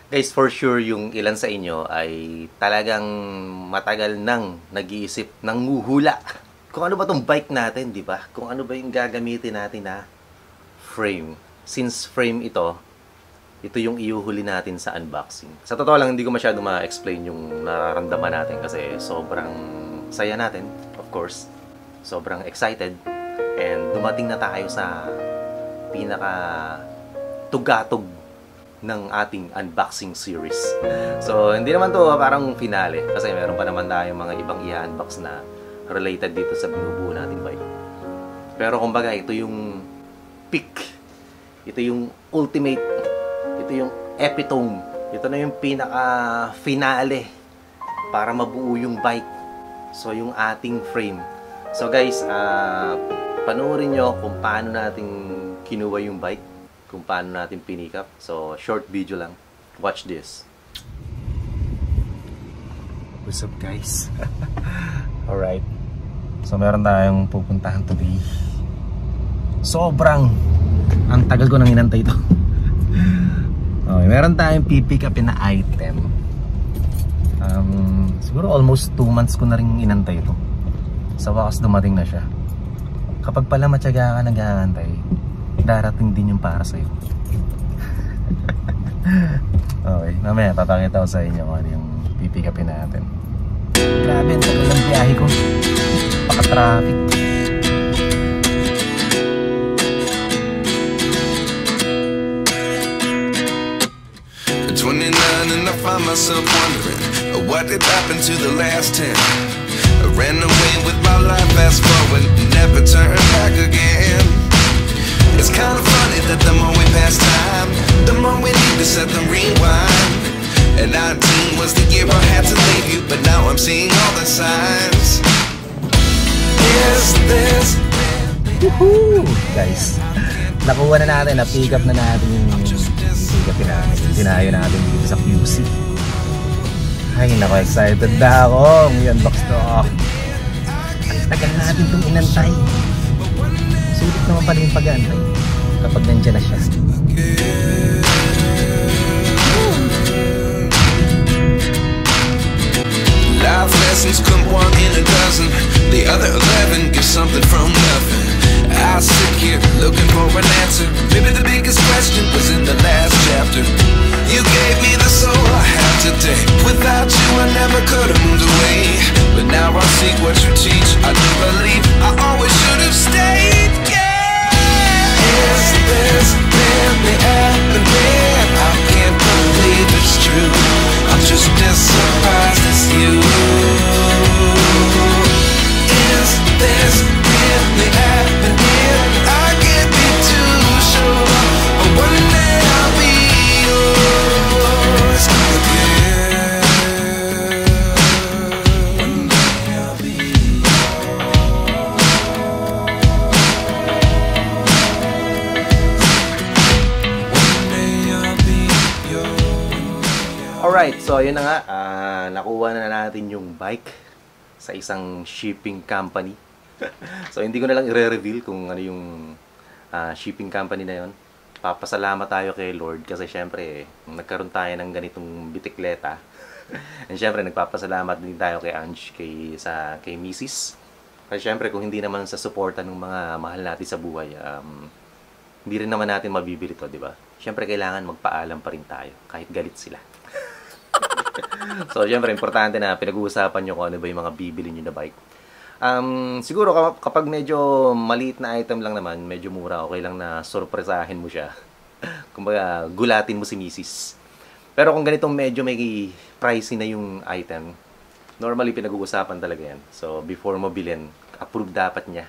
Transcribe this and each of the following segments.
Guys, for sure yung ilan sa inyo ay talagang matagal nang nag-iisip, nanguhula. Kung ano ba tong bike natin, di ba? Kung ano ba yung gagamitin natin na frame. Since frame ito yung iuhuli natin sa unboxing. Sa totoo lang, hindi ko masyado ma-explain yung nararamdaman natin kasi sobrang saya natin, of course. Sobrang excited. And dumating na tayo sa pinaka tugatog ng ating unboxing series. So, hindi naman to parang finale kasi meron pa naman tayong mga ibang i-unbox na related dito sa binubuo nating bike. Pero kumbaga, ito yung peak. Ito yung ultimate. Ito yung epitome. Ito na yung pinaka-finale para mabuo yung bike. So, yung ating frame. So, guys, panoorin nyo kung paano natin kinuha yung bike, kung paano natin pinikap. So, short video lang. Watch this. What's up, guys? Alright. So, meron tayong pupuntahan today. Sobrang ang tagal ko nang inantay ito. Okay, meron tayong pipick upin na item. Siguro almost 2 months ko na rin inantay ito. Sa wakas dumating na siya. Kapag pala matyaga ka nag-aantay, darating din yung para sa'yo. Okay, mamaya papakita ko sa inyo kung ano yung pipick upin natin. Grabe, ang tagal ng biyahe ko. Paka-traffic. At 29 and I find myself wondering what did happen to the last 10. I ran away with my life, fast forward, never turn back again. It's kind of funny that the more we pass time, the more we need to set the rewind. And 19 was the year I had to leave you, but now I'm seeing all the signs. Is this... Woohoo! Guys, nakuha na natin, na-pick up na natin yung pick upin natin. Dinayo natin dito sa QC. Ay, naku, excited na ako. May unbox to. Ang tagal natin itong inantay. Sulit naman pala yung pag-aantay kapag nandiyan na siya. Life lessons come 1 in a dozen. The other 11 give something from nothing. I sit here looking for an answer. Maybe the biggest question was in the last chapter. You gave me the soul I have today. Without you I never could have moved away. But now I see what you teach. I do believe I always should have stayed. Is this really happening? I can't believe it's true. I'm just as surprised as you. Is this really happening? I can't be too sure, but one day I'll be yours again. One day I'll be Alright, so yun na nga. Nakuha na natin yung bike sa isang shipping company. So hindi ko na lang i-reveal kung ano yung shipping company na yun. Papasalamat tayo kay Lord kasi syempre nagkaroon tayo ng ganitong bitikleta. And syempre nagpapasalamat din tayo kay Ange, kay Mrs. Kasi syempre kung hindi naman sa suporta ng mga mahal natin sa buhay, hindi rin naman natin mabibili to, di ba? Syempre kailangan magpaalam pa rin tayo kahit galit sila. So syempre importante na pinag-uusapan nyo kung ano ba yung mga bibili nyo na bike. Siguro kapag medyo maliit na item lang naman, medyo mura, okay lang na sorpresahin mo siya. Kumbaga, gulatin mo si Mrs. Pero kung ganitong medyo may pricey na yung item, normally pinag-uusapan talaga yan. So, before mo bilhin, approve dapat niya.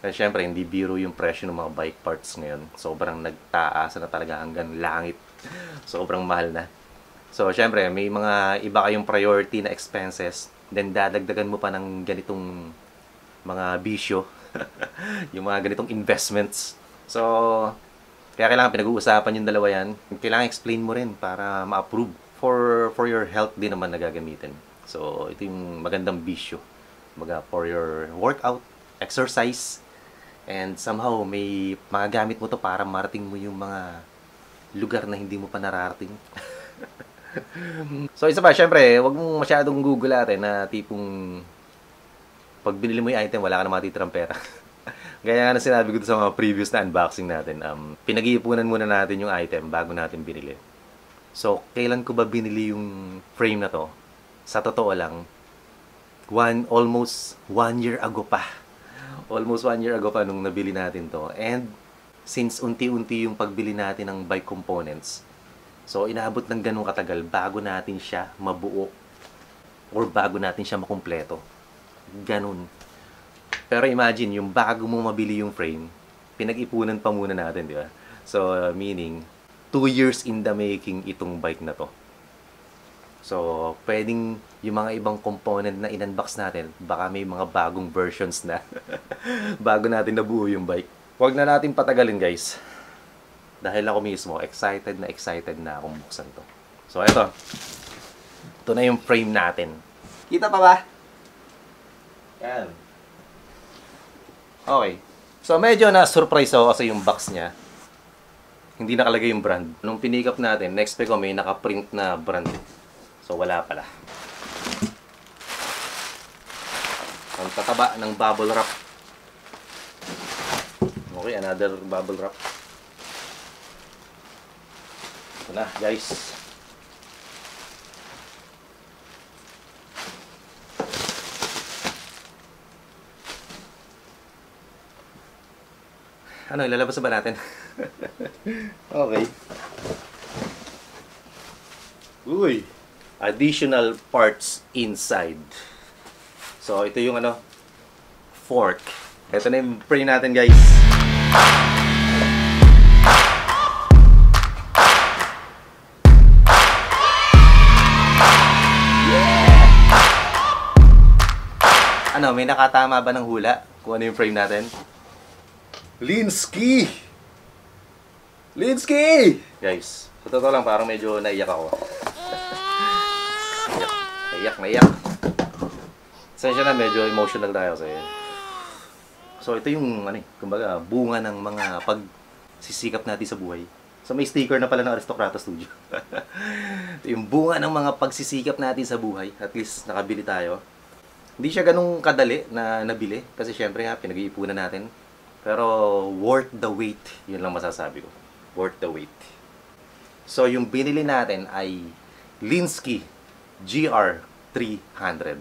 Kasi syempre, hindi biro yung presyo ng mga bike parts ngayon. Sobrang nagtaas na talaga hanggang langit. Sobrang mahal na. So, syempre, may mga iba kayong priority na expenses. Then, dadagdagan mo pa ng ganitong mga bisyo. Yung mga ganitong investments. So, kaya kailangan pinag-uusapan yung dalawa yan. Kailangan explain mo rin para ma-approve. For your health din naman na gagamitin. So, ito yung magandang bisyo. For your workout, exercise, and somehow, may magagamit mo to para marating mo yung mga lugar na hindi mo pa nararating. So, isa pa, syempre, wag mong masyadong gugulatin na tipong pag binili mo yung item, wala ka na matitirang pera. Gaya nga na sinabi ko sa mga previous na unboxing natin, pinag-iipunan muna natin yung item bago natin binili. So, kailan ko ba binili yung frame na to? Sa totoo lang, almost 1 year ago pa. Almost 1 year ago pa nung nabili natin to. And since unti-unti yung pagbili natin ng bike components, so inaabot ng ganun katagal bago natin siya mabuo or bago natin siya makumpleto. Ganun. Pero imagine, yung bago mo mabili yung frame, pinag-ipunan pa muna natin, di ba? So, meaning, 2 years in the making itong bike na to. So, pwedeng yung mga ibang component na in-unbox natin, baka may mga bagong versions na bago natin nabuo yung bike. Huwag na natin patagalin, guys. Dahil ako mismo, excited na akong buksan to. So, eto. Ito na yung frame natin. Kita pa ba? Yan. Okay. So, medyo na-surprise ako kasi yung box niya. Hindi nakalagay yung brand. Nung pinick up natin, na-expect ko may nakaprint na brand. So, wala pala. Ang tataba ng bubble wrap. Okay, another bubble wrap. Ito na, guys. Ano, ilalabas ba natin? Okay. Uy! Additional parts inside. So, ito yung ano, fork. Ito na yung frame natin, guys. Yeah! Ano, may nakatama ba ng hula kung ano yung frame natin? Linsky! Linsky! Guys, sa totoo lang parang medyo naiyak ako. Naiyak. Sensya na, medyo emotional tayo kasi. So ito yung kumbaga bunga ng mga pagsisikap natin sa buhay. So may sticker na pala ng Aristocrata Studio. Ito yung bunga ng mga pagsisikap natin sa buhay. At least nakabili tayo. Hindi siya ganung kadali na nabili kasi syempre nga pinag-iipunan natin. Pero worth the wait, yun lang masasabi ko. Worth the wait. So yung binili natin ay Linsky GR300.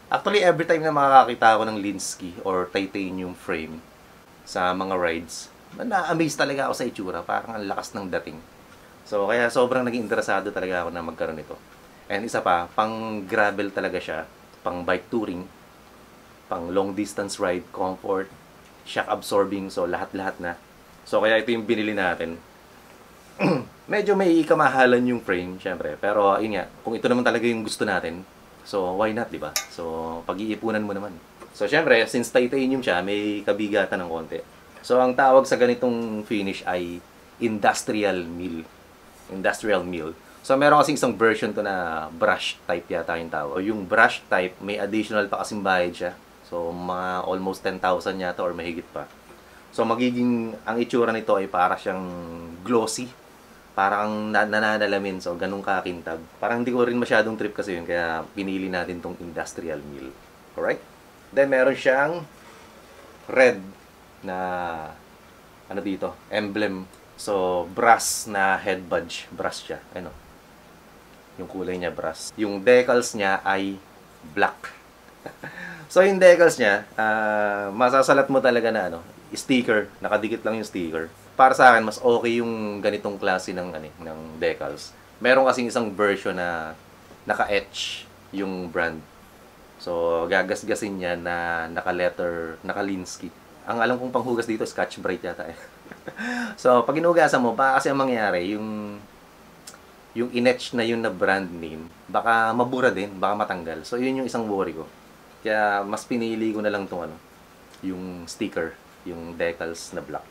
Actually, every time na makakakita ako ng Linsky or titanium frame sa mga rides, na-amaze talaga ako sa itsura. Parang ang lakas ng dating. So kaya sobrang naging interesado talaga ako na magkaroon nito. And isa pa, pang gravel talaga siya, pang bike touring, pang long distance ride, comfort, shock absorbing, so lahat-lahat na. So kaya ito yung binili natin. Medyo may kamahalan yung frame, syempre. Pero yun nga, kung ito naman talaga yung gusto natin, so why not, di ba? So pag-iipunan mo naman. So syempre, since titanium siya, may kabigatan ng konti. So ang tawag sa ganitong finish ay industrial mill. Industrial mill. So meron kasing isang version to na brush type yata yung tawag. Yung brush type, may additional pa kasing bayad siya. So, mga almost 10,000 yata or mahigit pa. So, ang itsura nito ay para siyang glossy. Parang nananalamin. So, ganun kakintab. Parang hindi ko rin masyadong trip kasi yun. Kaya pinili natin tong industrial mill. Alright? Then, meron siyang red na, dito? Emblem. So, brass na head badge. Brass siya. Ano? Yung kulay niya, brass. Yung decals niya ay black. So yung decals niya, masasalat mo talaga na sticker, nakadikit lang yung sticker. Para sa akin, mas okay yung ganitong klase ng decals. Meron kasing isang version na naka-etch yung brand. So gagasgasin niya na naka-Linsky. Ang alam kong panghugas dito, Scotch Brite yata eh. So pag inugasan mo, baka kasi ang mangyari, yung in-etch na yun na brand name, baka mabura din, baka matanggal. So yun yung isang worry ko. Kaya mas pinili ko na lang itong yung sticker, yung decals na black.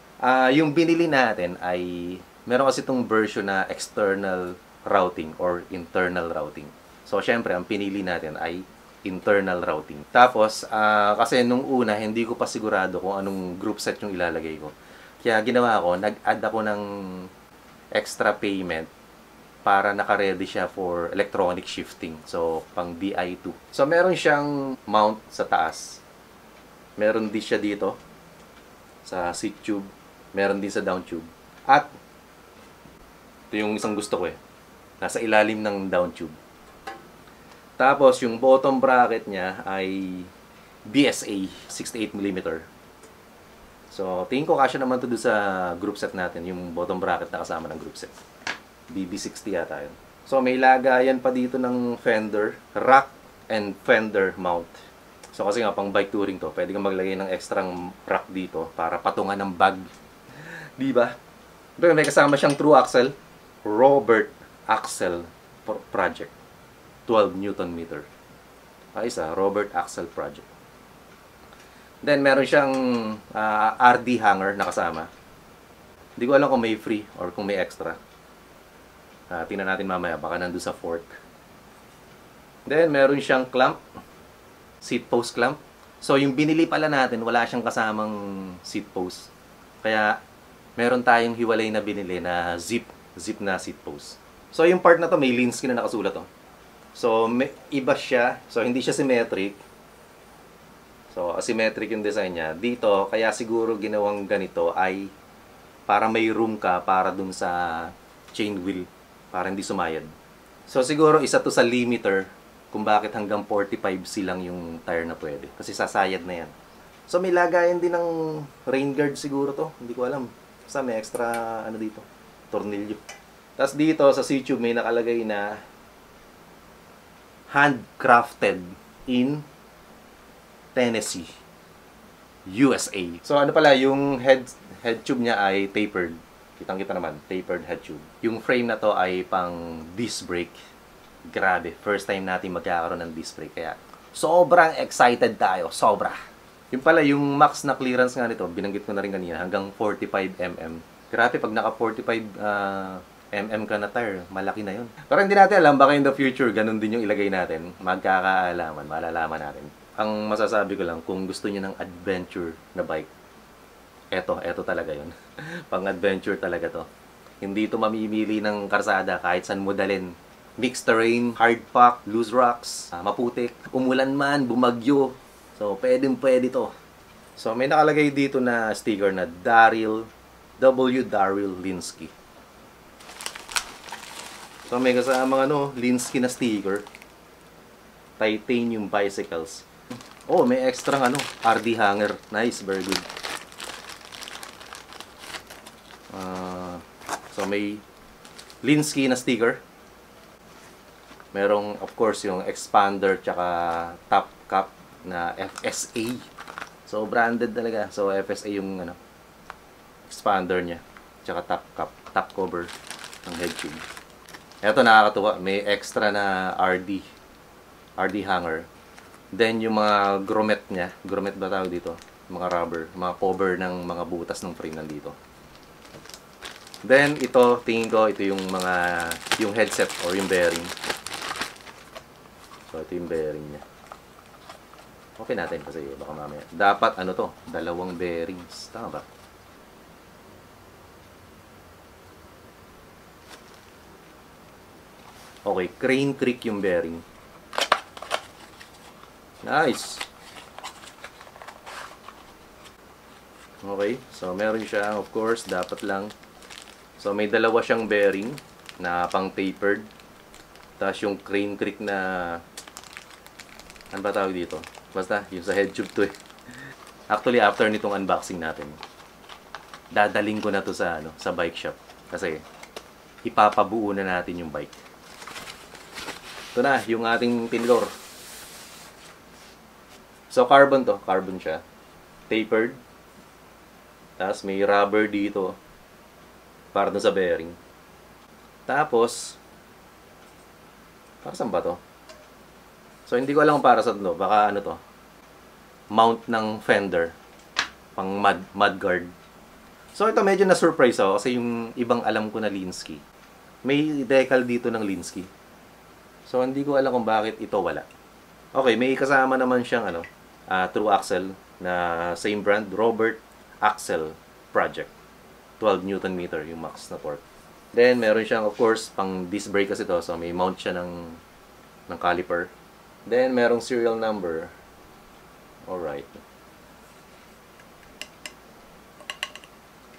Yung binili natin ay meron kasi itong version na external routing or internal routing. So syempre ang pinili natin ay internal routing. Tapos kasi nung una hindi ko pa sigurado kung anong group set yung ilalagay ko. Kaya ginawa ko, nag-add ako ng extra payment para naka-ready siya for electronic shifting. So, pang DI2. So, meron siyang mount sa taas. Meron din siya dito sa seat tube. Meron din sa down tube. At, ito yung isang gusto ko nasa ilalim ng down tube. Tapos, yung bottom bracket niya ay BSA 68mm. So, tingin ko kasya naman to do sa group set natin, yung bottom bracket na kasama ng group set. BB60 yata yun. So, may lagayan pa dito ng fender, rack, and fender mount. So, kasi nga, pang bike touring to, pwede kang maglagay ng extrang rack dito para patungan ng bag. Diba? Pero may kasama siyang true axle, Robert Axle Project. 12 Newton meter. Isa, Robert Axle Project. Then, meron siyang RD hanger na kasama. Hindi ko alam kung may free or kung may extra. Tingnan natin mamaya, baka nandun sa fork. Then, meron siyang clamp. Seat post clamp. So, yung binili pala natin, wala siyang kasamang seat post. Kaya, meron tayong hiwalay na binili na zip na seat post. So, yung part na to, may Linsky na nakasulat to. So, iba siya. So, hindi siya symmetric. So, asymmetric yung design niya. Dito, kaya siguro ginawang ganito ay para may room ka para dun sa chain wheel. Para hindi sumayad. So, siguro isa to sa limiter kung bakit hanggang 45C lang yung tire na pwede. Kasi sasayad na yan. So, may lagayan din ng rain guard siguro to. Hindi ko alam. Basta may extra, dito, tornilyo. Tapos dito, sa C-tube, may nakalagay na handcrafted in Tennessee, USA. So, ano pala, yung head tube niya ay tapered. Kitang-kita naman, tapered head tube. Yung frame na to ay pang disc brake. Grabe, first time natin magkakaroon ng disc brake. Kaya, sobrang excited tayo. Sobra. Yung pala, yung max na clearance nga nito, binanggit ko na rin kanina, hanggang 45mm. Grabe, pag naka 45mm ka na tire, malaki na yun. Pero hindi natin alam, baka in the future, ganun din yung ilagay natin. Magkakaalaman, malalaman natin. Ang masasabi ko lang, kung gusto niyo ng adventure na bike, eto talaga yun. Pang-adventure talaga to. Hindi ito mamimili ng karsada kahit saan mo dalhin. Mixed terrain, hard pack, loose rocks, maputik, umulan man, bumagyo. So, pwede to. So, may nakalagay dito na sticker na W. Daryl Linsky. So, may kasamang Linsky na sticker. Titanium bicycles. Oh, may extra RD hanger. Nice, very good. So, may Linsky na sticker. Merong, of course, yung expander tsaka top cap na FSA. So, branded talaga. So, FSA yung expander niya. Tsaka top cap, top cover ng head tube. Ito, nakakatuwa. May extra na RD hanger. Then, yung mga grommet niya. Grommet ba tawag dito? Mga rubber. Mga cover ng mga butas ng frame nandito. Then, ito, tingin ko, ito yung yung headset or yung bearing. So, ito yung bearing niya. Okay natin kasi baka mamaya. Dapat, dalawang bearings. Tama ba? Okay, Crane Creek yung bearing. Nice! Okay, so meron siya, of course, dapat lang. So, may dalawa siyang bearing na pang tapered. Tapos yung Crane Creek na, ano ba tawag dito? Basta, yung sa head tube to Actually, after nitong unboxing natin, dadaling ko na to sa, sa bike shop. Kasi, ipapabuo na natin yung bike. Ito na, yung ating tinlor. So, carbon to. Carbon siya. Tapered. Tapos, may rubber dito. Para dun sa bearing. Tapos, para saan ba to? So, hindi ko alam kung para saan to. Baka to. Mount ng fender. Pang mudguard. So, ito medyo na-surprise ako. Kasi yung ibang alam ko na Linsky. May decal dito ng Linsky. So, hindi ko alam kung bakit ito wala. Okay, may kasama naman siyang true axle na same brand, Robert Axle Project. 12 Newton meter yung max na torque. Then, meron siyang, of course, pang disc brake kasi to. So, may mount siya ng caliper. Then, merong serial number. Alright.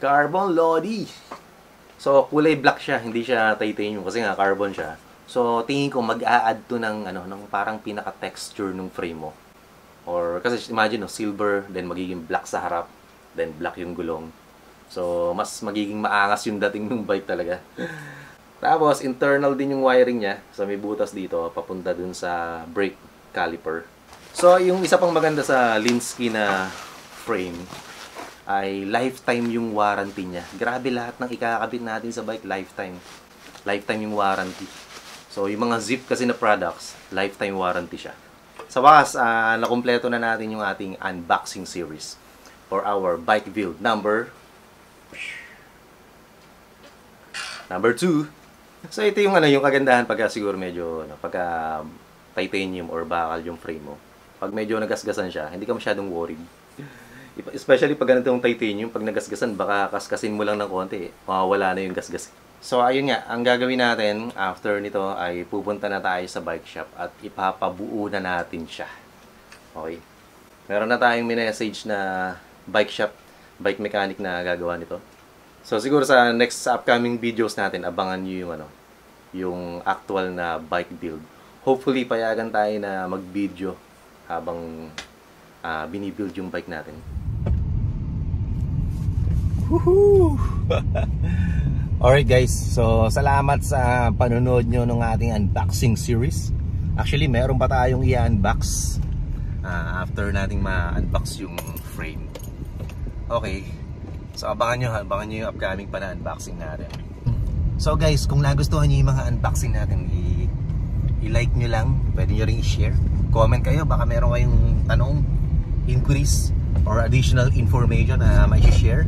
Carbon Lodi. So, kulay black siya. Hindi siya titanium kasi nga carbon siya. So, tingin ko mag-a-add to ng parang pinaka-texture ng frame mo. Or, kasi imagine, silver, then magiging black sa harap, then black yung gulong. So, mas magiging maangas yung dating ng bike talaga. Tapos, internal din yung wiring niya. So, may butas dito, papunta dun sa brake caliper. So, yung isa pang maganda sa Lynskey na frame ay lifetime yung warranty niya. Grabe, lahat ng ikakabit natin sa bike, lifetime. Lifetime yung warranty. So, yung mga Zipp kasi na products, lifetime warranty siya. Sa wakas, nakumpleto na natin yung ating unboxing series for our bike build number 2. So, ito yung yung kagandahan pagka siguro medyo pagka titanium or bakal yung frame mo. Pag medyo nagasgasan siya, hindi ka masyadong worried. Especially pag ganitong titanium, pag nagasgasan, baka kaskasin mo lang ng konti, mawawala na yung gasgas. So, ayun nga, ang gagawin natin after nito ay pupunta na tayo sa bike shop at ipapabuo na natin siya. Okay? Meron na tayong minessage na bike shop, bike mechanic na gagawa nito. So, siguro sa next upcoming videos natin, abangan nyo yung yung actual na bike build. Hopefully, payagan tayo na mag-video habang binibuild yung bike natin. Woohoo! Alright guys, so salamat sa panonood nyo ng ating unboxing series. Actually, meron pa tayong i-unbox after nating ma-unbox yung frame. Okay, so abangan nyo yung upcoming pa na unboxing natin. So guys, kung nagustuhan nyo yung mga unboxing natin, i-like nyo lang, pwede nyo rin i-share. Comment kayo, baka meron kayong tanong, inquiries, or additional information na may share.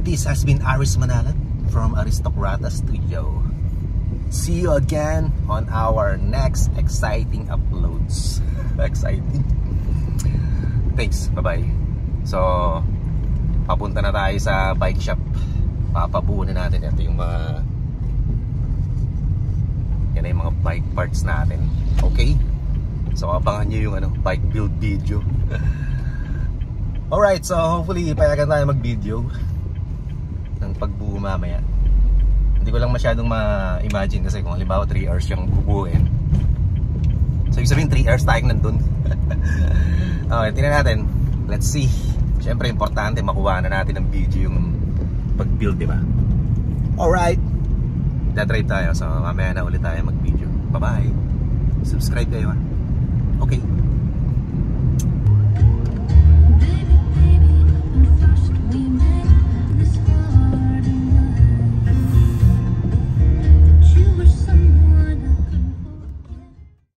This has been Aris Manalat from Aristocrata Studio. See you again on our next exciting uploads. Exciting. Thanks, bye-bye. So, papunta na tayo sa bike shop. Papabuo na natin. Ito yung mga yan ay mga bike parts natin. Okay? So, abangan nyo yung bike build video. Alright, so hopefully payagan tayo mag-video ng pagbuo mamaya. Hindi ko lang masyadong ma-imagine kasi kung halimbawa 3 hours yung bubuuin. So ibig sabihin 3 hours tayong nandun. Okay, tingnan natin. Let's see. Siyempre importante makuha na natin ng video yung pag-build, diba? Alright, dadrive tayo. So mamaya na ulit tayo mag-video. Bye bye. Subscribe kayo ha. Okay.